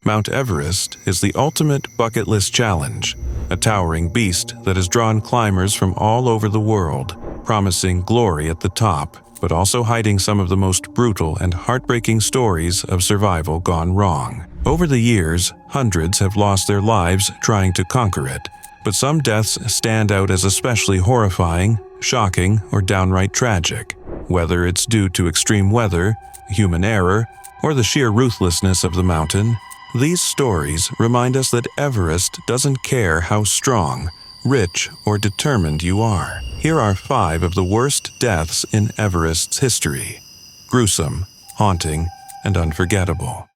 Mount Everest is the ultimate bucket list challenge, a towering beast that has drawn climbers from all over the world, promising glory at the top, but also hiding some of the most brutal and heartbreaking stories of survival gone wrong. Over the years, hundreds have lost their lives trying to conquer it, but some deaths stand out as especially horrifying, shocking, or downright tragic. Whether it's due to extreme weather, human error, or the sheer ruthlessness of the mountain, these stories remind us that Everest doesn't care how strong, rich, or determined you are. Here are 5 of the worst deaths in Everest's history. Gruesome, haunting, and unforgettable.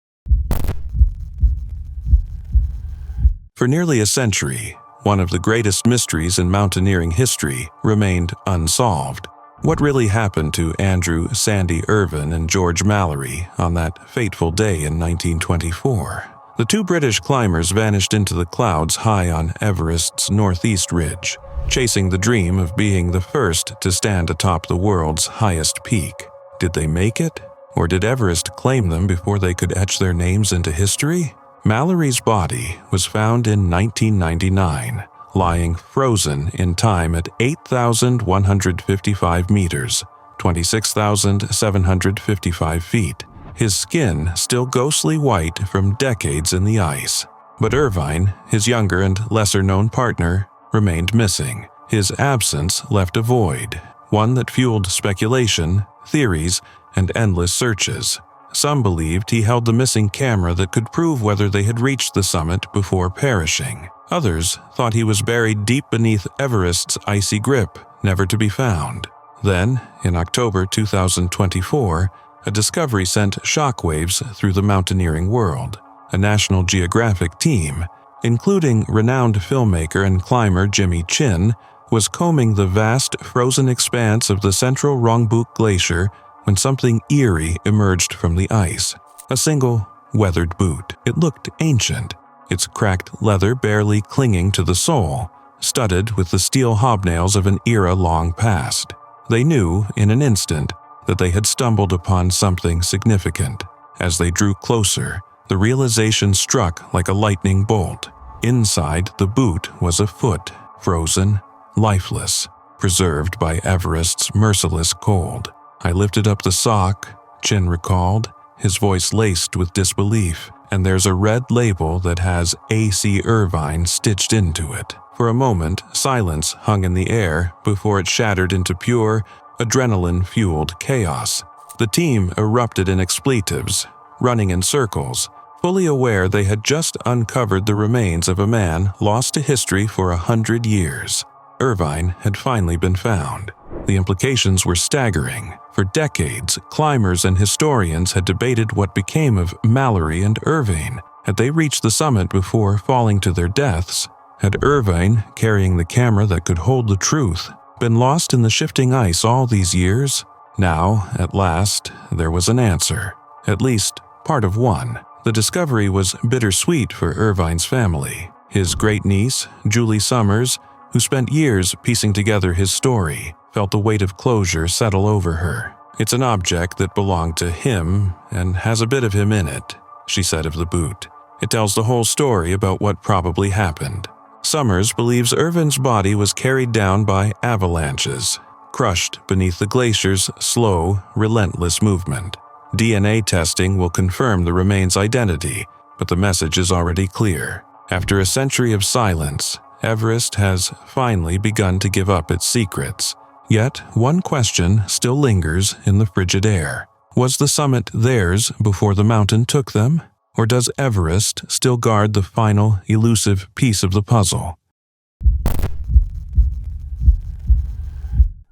For nearly a century, one of the greatest mysteries in mountaineering history remained unsolved. What really happened to Andrew Sandy Irvine and George Mallory on that fateful day in 1924? The 2 British climbers vanished into the clouds high on Everest's northeast ridge, chasing the dream of being the first to stand atop the world's highest peak. Did they make it? Or did Everest claim them before they could etch their names into history? Mallory's body was found in 1999, lying frozen in time at 8,155 meters, 26,755 feet. His skin still ghostly white from decades in the ice. But Irvine, his younger and lesser-known partner, remained missing. His absence left a void, one that fueled speculation, theories, and endless searches. Some believed he held the missing camera that could prove whether they had reached the summit before perishing. Others thought he was buried deep beneath Everest's icy grip, never to be found. Then, in October 2024, a discovery sent shockwaves through the mountaineering world. A National Geographic team, including renowned filmmaker and climber Jimmy Chin, was combing the vast frozen expanse of the central Rongbuk Glacier when something eerie emerged from the ice. A single, weathered boot. It looked ancient, its cracked leather barely clinging to the sole, studded with the steel hobnails of an era long past. They knew, in an instant, that they had stumbled upon something significant. As they drew closer, the realization struck like a lightning bolt. Inside the boot was a foot, frozen, lifeless, preserved by Everest's merciless cold. I lifted up the sock, Chin recalled, his voice laced with disbelief, and there's a red label that has A.C. Irvine stitched into it. For a moment, silence hung in the air before it shattered into pure, adrenaline-fueled chaos. The team erupted in expletives, running in circles, fully aware they had just uncovered the remains of a man lost to history for 100 years. Irvine had finally been found. The implications were staggering. For decades, climbers and historians had debated what became of Mallory and Irvine. Had they reached the summit before falling to their deaths? Had Irvine, carrying the camera that could hold the truth, been lost in the shifting ice all these years? Now, at last, there was an answer. At least, part of one. The discovery was bittersweet for Irvine's family. His great-niece, Julie Summers, who spent years piecing together his story, felt the weight of closure settle over her. "It's an object that belonged to him and has a bit of him in it," she said of the boot. "It tells the whole story about what probably happened." Summers believes Irvine's body was carried down by avalanches, crushed beneath the glacier's slow, relentless movement. DNA testing will confirm the remains' identity, but the message is already clear. After a century of silence, Everest has finally begun to give up its secrets. Yet, one question still lingers in the frigid air. Was the summit theirs before the mountain took them? Or does Everest still guard the final, elusive piece of the puzzle?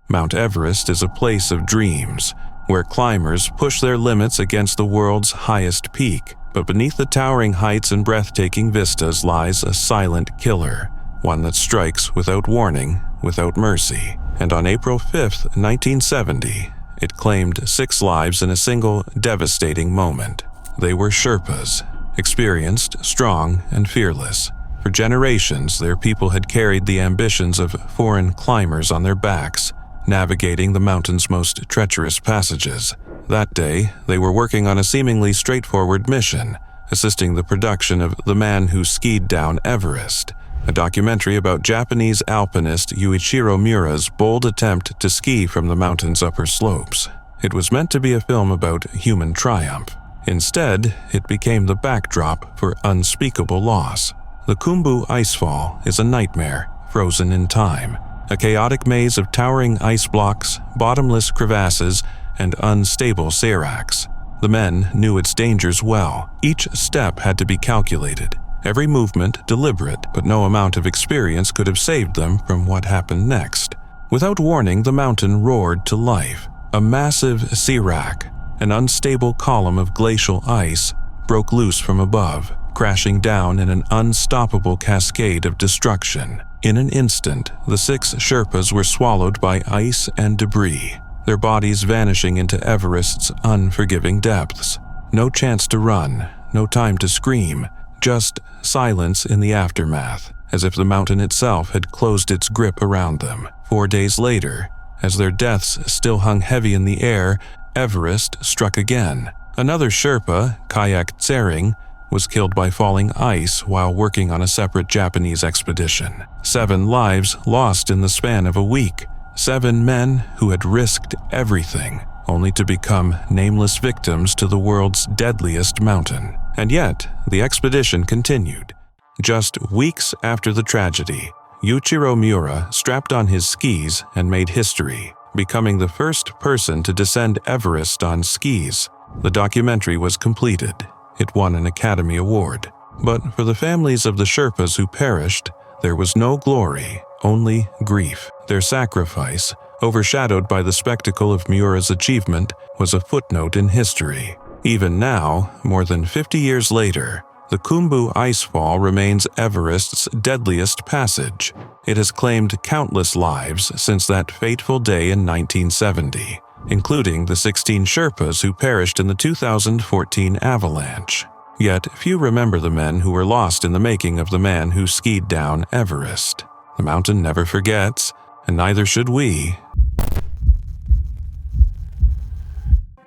Mount Everest is a place of dreams, where climbers push their limits against the world's highest peak. But beneath the towering heights and breathtaking vistas lies a silent killer, one that strikes without warning, without mercy. And on April 5, 1970, it claimed 6 lives in a single devastating moment. They were Sherpas, experienced, strong, and fearless. For generations, their people had carried the ambitions of foreign climbers on their backs, navigating the mountain's most treacherous passages. That day, they were working on a seemingly straightforward mission, assisting the production of The Man Who Skied Down Everest, a documentary about Japanese alpinist Yuichiro Miura's bold attempt to ski from the mountain's upper slopes. It was meant to be a film about human triumph. Instead, it became the backdrop for unspeakable loss. The Khumbu Icefall is a nightmare, frozen in time, a chaotic maze of towering ice blocks, bottomless crevasses, and unstable seracs. The men knew its dangers well. Each step had to be calculated, every movement deliberate, but no amount of experience could have saved them from what happened next. Without warning, the mountain roared to life. A massive serac, an unstable column of glacial ice, broke loose from above, crashing down in an unstoppable cascade of destruction. In an instant, the 6 Sherpas were swallowed by ice and debris, their bodies vanishing into Everest's unforgiving depths. No chance to run, no time to scream, just silence in the aftermath, as if the mountain itself had closed its grip around them. 4 days later, as their deaths still hung heavy in the air, Everest struck again. Another Sherpa, Kayak Tsering, was killed by falling ice while working on a separate Japanese expedition. 7 lives lost in the span of a week. 7 men who had risked everything, only to become nameless victims to the world's deadliest mountain. And yet, the expedition continued. Just weeks after the tragedy, Yuichiro Miura strapped on his skis and made history, becoming the first person to descend Everest on skis. The documentary was completed. It won an Academy Award. But for the families of the Sherpas who perished, there was no glory, only grief. Their sacrifice, overshadowed by the spectacle of Miura's achievement, was a footnote in history. Even now, more than 50 years later, the Khumbu Icefall remains Everest's deadliest passage. It has claimed countless lives since that fateful day in 1970, including the 16 Sherpas who perished in the 2014 avalanche. Yet few remember the men who were lost in the making of The Man Who Skied Down Everest. The mountain never forgets, and neither should we.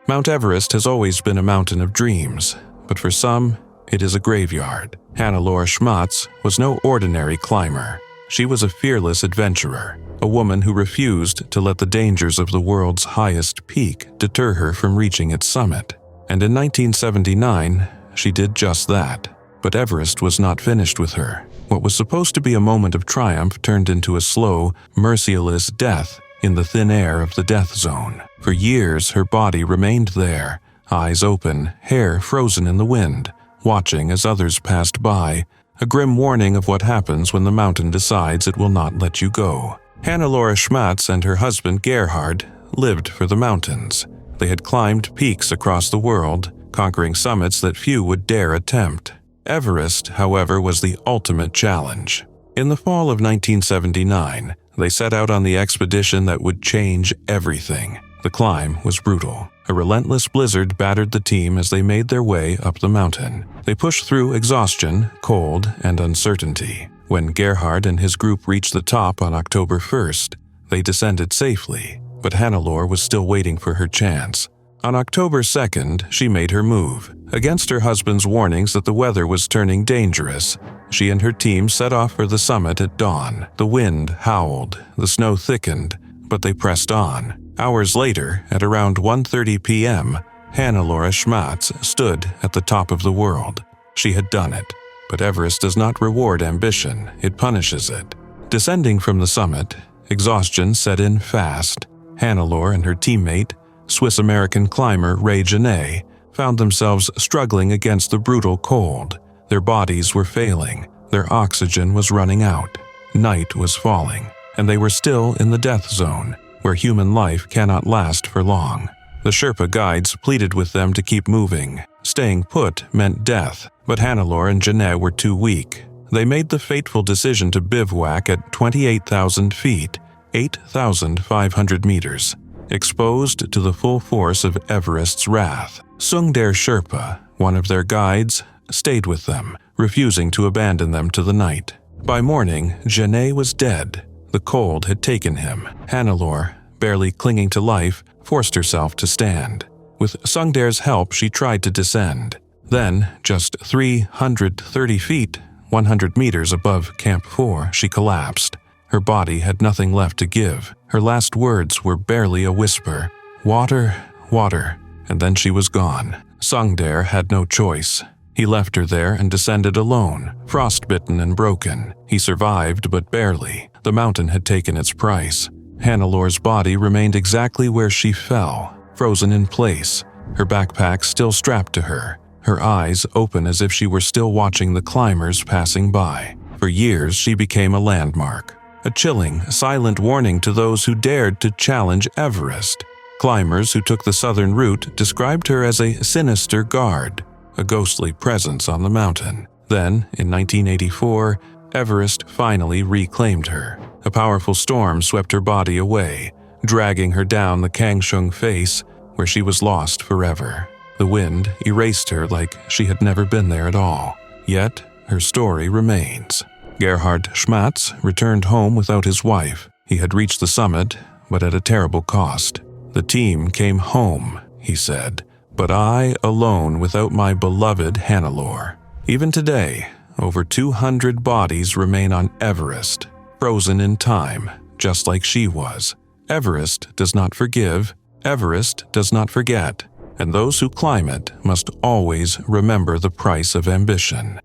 Mount Everest has always been a mountain of dreams, but for some, it is a graveyard. Hannelore Schmatz was no ordinary climber. She was a fearless adventurer, a woman who refused to let the dangers of the world's highest peak deter her from reaching its summit. And in 1979, she did just that. But Everest was not finished with her. What was supposed to be a moment of triumph turned into a slow, merciless death in the thin air of the death zone. For years, her body remained there, eyes open, hair frozen in the wind, watching as others passed by, a grim warning of what happens when the mountain decides it will not let you go. Hannelore Schmatz and her husband Gerhard lived for the mountains. They had climbed peaks across the world, conquering summits that few would dare attempt. Everest, however, was the ultimate challenge. In the fall of 1979, they set out on the expedition that would change everything. The climb was brutal. A relentless blizzard battered the team as they made their way up the mountain. They pushed through exhaustion, cold, and uncertainty. When Gerhard and his group reached the top on October 1st, they descended safely, but Hannelore was still waiting for her chance. On October 2nd, she made her move. Against her husband's warnings that the weather was turning dangerous, she and her team set off for the summit at dawn. The wind howled, the snow thickened, but they pressed on. Hours later, at around 1:30 p.m., Hannelore Schmatz stood at the top of the world. She had done it. But Everest does not reward ambition, it punishes it. Descending from the summit, exhaustion set in fast. Hannelore and her teammate, Swiss-American climber Ray Genet, found themselves struggling against the brutal cold. Their bodies were failing, their oxygen was running out. Night was falling, and they were still in the death zone, where human life cannot last for long. The Sherpa guides pleaded with them to keep moving. Staying put meant death, but Hannelore and Genet were too weak. They made the fateful decision to bivouac at 28,000 feet, 8,500 meters, exposed to the full force of Everest's wrath. Sungdae Sherpa, one of their guides, stayed with them, refusing to abandon them to the night. By morning, Genet was dead. The cold had taken him. Hannelore, barely clinging to life, forced herself to stand. With Sungdae's help, she tried to descend. Then, just 330 feet, 100 meters above Camp 4, she collapsed. Her body had nothing left to give. Her last words were barely a whisper. "Water, water," and then she was gone. Sungdaer had no choice. He left her there and descended alone, frostbitten and broken. He survived, but barely. The mountain had taken its price. Hannelor's body remained exactly where she fell, frozen in place, her backpack still strapped to her, her eyes open as if she were still watching the climbers passing by. For years, she became a landmark, a chilling, silent warning to those who dared to challenge Everest. Climbers who took the southern route described her as a sinister guard, a ghostly presence on the mountain. Then, in 1984, Everest finally reclaimed her. A powerful storm swept her body away, dragging her down the Kangshung face, where she was lost forever. The wind erased her like she had never been there at all. Yet, her story remains. Gerhard Schmatz returned home without his wife. He had reached the summit, but at a terrible cost. "The team came home," he said, "but I alone without my beloved Hannelor." Even today, over 200 bodies remain on Everest, frozen in time, just like she was. Everest does not forgive, Everest does not forget, and those who climb it must always remember the price of ambition.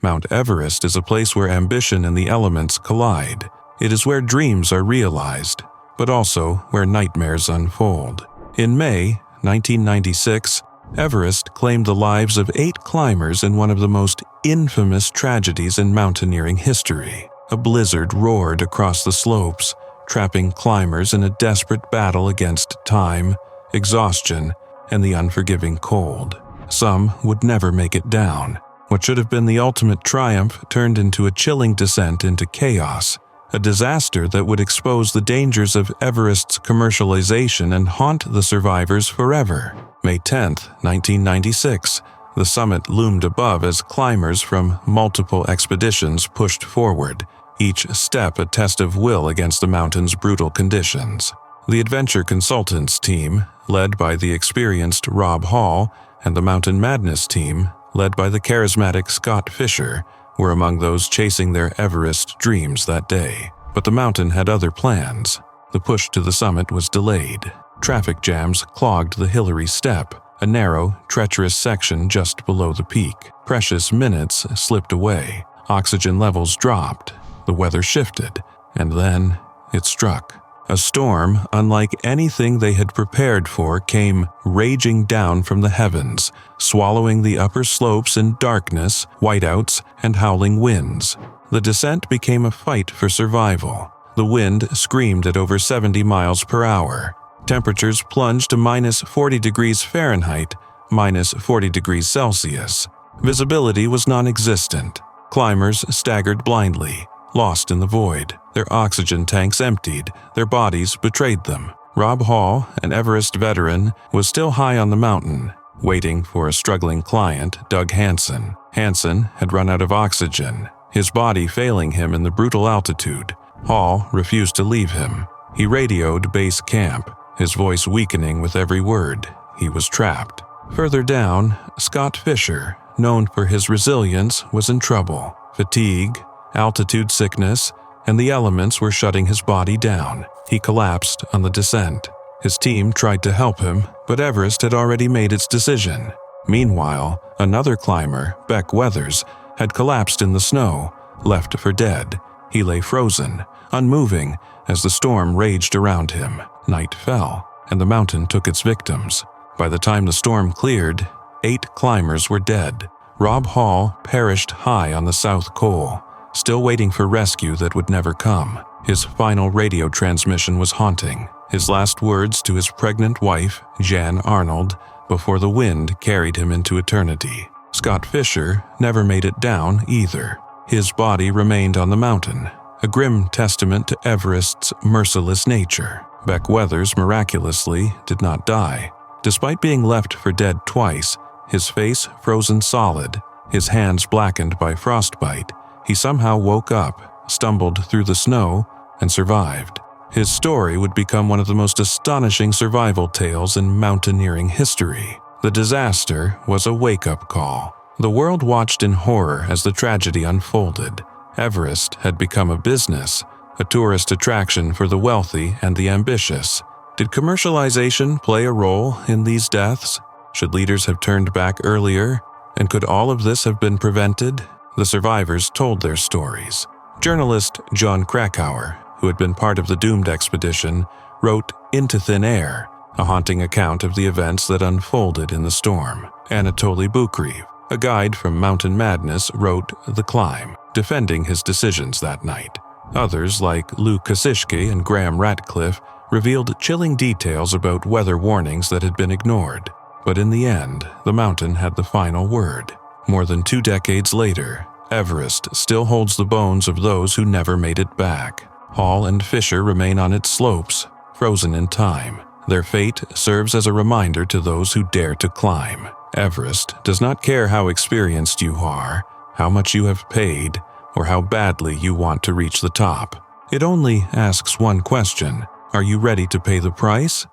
Mount Everest is a place where ambition and the elements collide. It is where dreams are realized, but also where nightmares unfold. In May 1996, Everest claimed the lives of 8 climbers in one of the most infamous tragedies in mountaineering history. A blizzard roared across the slopes, trapping climbers in a desperate battle against time, exhaustion, and the unforgiving cold. Some would never make it down. What should have been the ultimate triumph turned into a chilling descent into chaos, a disaster that would expose the dangers of Everest's commercialization and haunt the survivors forever. May 10, 1996, the summit loomed above as climbers from multiple expeditions pushed forward, each step a test of will against the mountain's brutal conditions. The Adventure Consultants team, led by the experienced Rob Hall, and the Mountain Madness team, led by the charismatic Scott Fisher, were among those chasing their Everest dreams that day. But the mountain had other plans. The push to the summit was delayed. Traffic jams clogged the Hillary Step, a narrow, treacherous section just below the peak. Precious minutes slipped away. Oxygen levels dropped. The weather shifted, and then it struck. A storm, unlike anything they had prepared for, came raging down from the heavens, swallowing the upper slopes in darkness, whiteouts, and howling winds. The descent became a fight for survival. The wind screamed at over 70 miles per hour. Temperatures plunged to minus 40 degrees Fahrenheit, minus 40 degrees Celsius. Visibility was non-existent. Climbers staggered blindly, lost in the void. Their oxygen tanks emptied, their bodies betrayed them. Rob Hall, an Everest veteran, was still high on the mountain, waiting for a struggling client, Doug Hansen. Hansen had run out of oxygen, his body failing him in the brutal altitude. Hall refused to leave him. He radioed base camp, his voice weakening with every word. He was trapped. Further down, Scott Fisher, known for his resilience, was in trouble. Fatigue, altitude sickness, and the elements were shutting his body down. He collapsed on the descent. His team tried to help him, but Everest had already made its decision. Meanwhile, another climber, Beck Weathers, had collapsed in the snow, left for dead. He lay frozen, unmoving, as the storm raged around him. Night fell, and the mountain took its victims. By the time the storm cleared, 8 climbers were dead. Rob Hall perished high on the South Col, still waiting for rescue that would never come. His final radio transmission was haunting, his last words to his pregnant wife, Jan Arnold, before the wind carried him into eternity. Scott Fisher never made it down either. His body remained on the mountain, a grim testament to Everest's merciless nature. Beck Weathers miraculously did not die. Despite being left for dead twice, his face frozen solid, his hands blackened by frostbite, he somehow woke up, stumbled through the snow, and survived. His story would become one of the most astonishing survival tales in mountaineering history. The disaster was a wake-up call. The world watched in horror as the tragedy unfolded. Everest had become a business, a tourist attraction for the wealthy and the ambitious. Did commercialization play a role in these deaths? Should leaders have turned back earlier? And could all of this have been prevented? The survivors told their stories. Journalist John Krakauer, who had been part of the doomed expedition, wrote Into Thin Air, a haunting account of the events that unfolded in the storm. Anatoly Bukriv, a guide from Mountain Madness, wrote The Climb, defending his decisions that night. Others, like Lou Kosishke and Graham Ratcliffe, revealed chilling details about weather warnings that had been ignored. But in the end, the mountain had the final word. More than 2 decades later, Everest still holds the bones of those who never made it back. Hall and Fisher remain on its slopes, frozen in time. Their fate serves as a reminder to those who dare to climb. Everest does not care how experienced you are, how much you have paid, or how badly you want to reach the top. It only asks one question: are you ready to pay the price?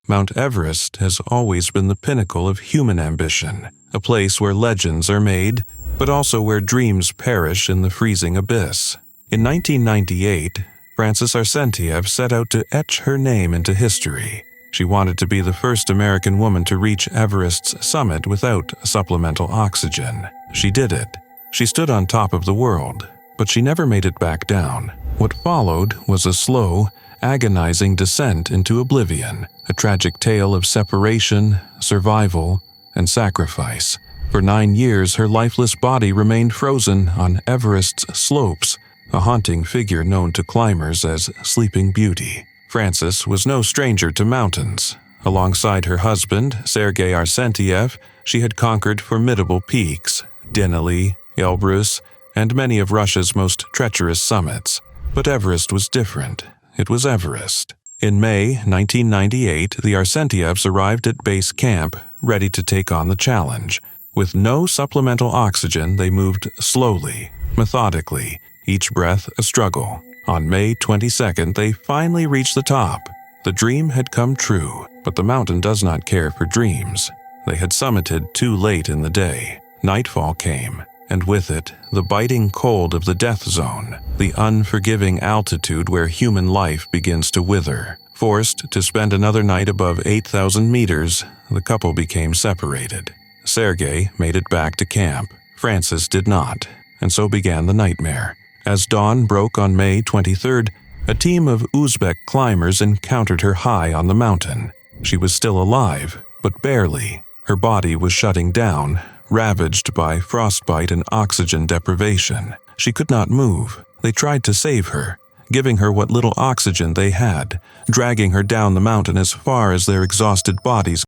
Mount Everest has always been the pinnacle of human ambition, a place where legends are made, but also where dreams perish in the freezing abyss. In 1998, Frances Arsentiev set out to etch her name into history. She wanted to be the first American woman to reach Everest's summit without supplemental oxygen. She did it. She stood on top of the world, but she never made it back down. What followed was a slow, agonizing descent into oblivion, a tragic tale of separation, survival, and sacrifice. For 9 years, her lifeless body remained frozen on Everest's slopes, a haunting figure known to climbers as Sleeping Beauty. Frances was no stranger to mountains. Alongside her husband, Sergei Arsentiev, she had conquered formidable peaks, Denali, Elbrus, and many of Russia's most treacherous summits. But Everest was different. It was Everest. In May 1998, the Arsentievs arrived at base camp, ready to take on the challenge. With no supplemental oxygen, they moved slowly, methodically, each breath a struggle. On May 22nd, they finally reached the top. The dream had come true, but the mountain does not care for dreams. They had summited too late in the day. Nightfall came, and with it, the biting cold of the death zone, the unforgiving altitude where human life begins to wither. Forced to spend another night above 8,000 meters, the couple became separated. Sergei made it back to camp. Frances did not, and so began the nightmare. As dawn broke on May 23rd, a team of Uzbek climbers encountered her high on the mountain. She was still alive, but barely. Her body was shutting down, ravaged by frostbite and oxygen deprivation. She could not move. They tried to save her, giving her what little oxygen they had, dragging her down the mountain as far as their exhausted bodies.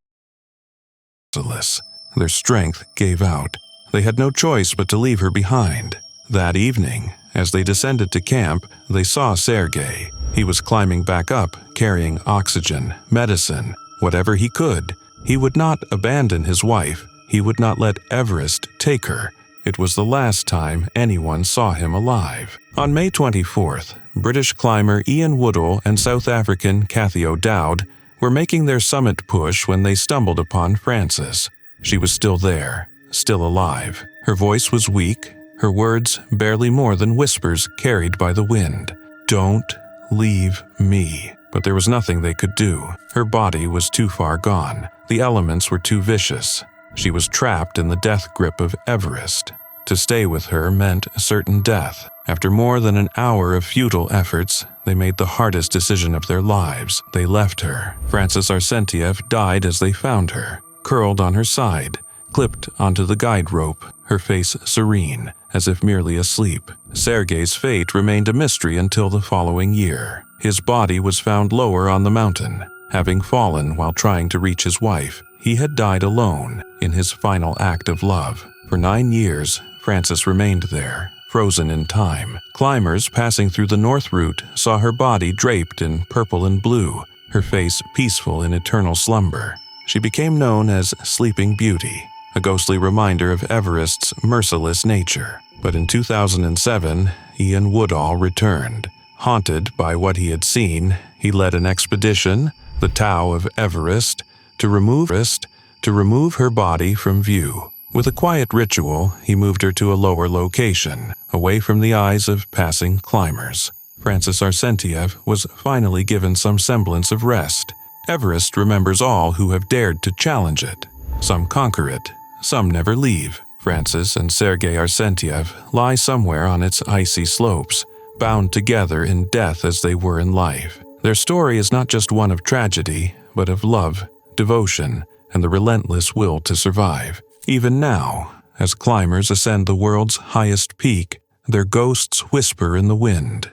Their strength gave out. They had no choice but to leave her behind. That evening, as they descended to camp, they saw Sergei. He was climbing back up, carrying oxygen, medicine, whatever he could. He would not abandon his wife. He would not let Everest take her. It was the last time anyone saw him alive. On May 24th, British climber Ian Woodall and South African Cathy O'Dowd were making their summit push when they stumbled upon Frances. She was still there, still alive. Her voice was weak, her words barely more than whispers carried by the wind. "Don't leave me." But there was nothing they could do. Her body was too far gone. The elements were too vicious. She was trapped in the death grip of Everest. To stay with her meant certain death. After more than an hour of futile efforts, they made the hardest decision of their lives. They left her. Frances Arsentiev died as they found her, curled on her side, clipped onto the guide rope, her face serene, as if merely asleep. Sergei's fate remained a mystery until the following year. His body was found lower on the mountain. Having fallen while trying to reach his wife, he had died alone in his final act of love. For 9 years, Frances remained there, frozen in time. Climbers passing through the north route saw her body draped in purple and blue, her face peaceful in eternal slumber. She became known as Sleeping Beauty, a ghostly reminder of Everest's merciless nature. But in 2007, he and Woodall returned. Haunted by what he had seen, he led an expedition, the Tao of Everest, to remove her body from view. With a quiet ritual, he moved her to a lower location, away from the eyes of passing climbers. Francis Arsenyev was finally given some semblance of rest. Everest remembers all who have dared to challenge it. Some conquer it, some never leave. Francis and Sergei Arsenyev lie somewhere on its icy slopes, bound together in death as they were in life. Their story is not just one of tragedy, but of love, devotion, and the relentless will to survive. Even now, as climbers ascend the world's highest peak, their ghosts whisper in the wind.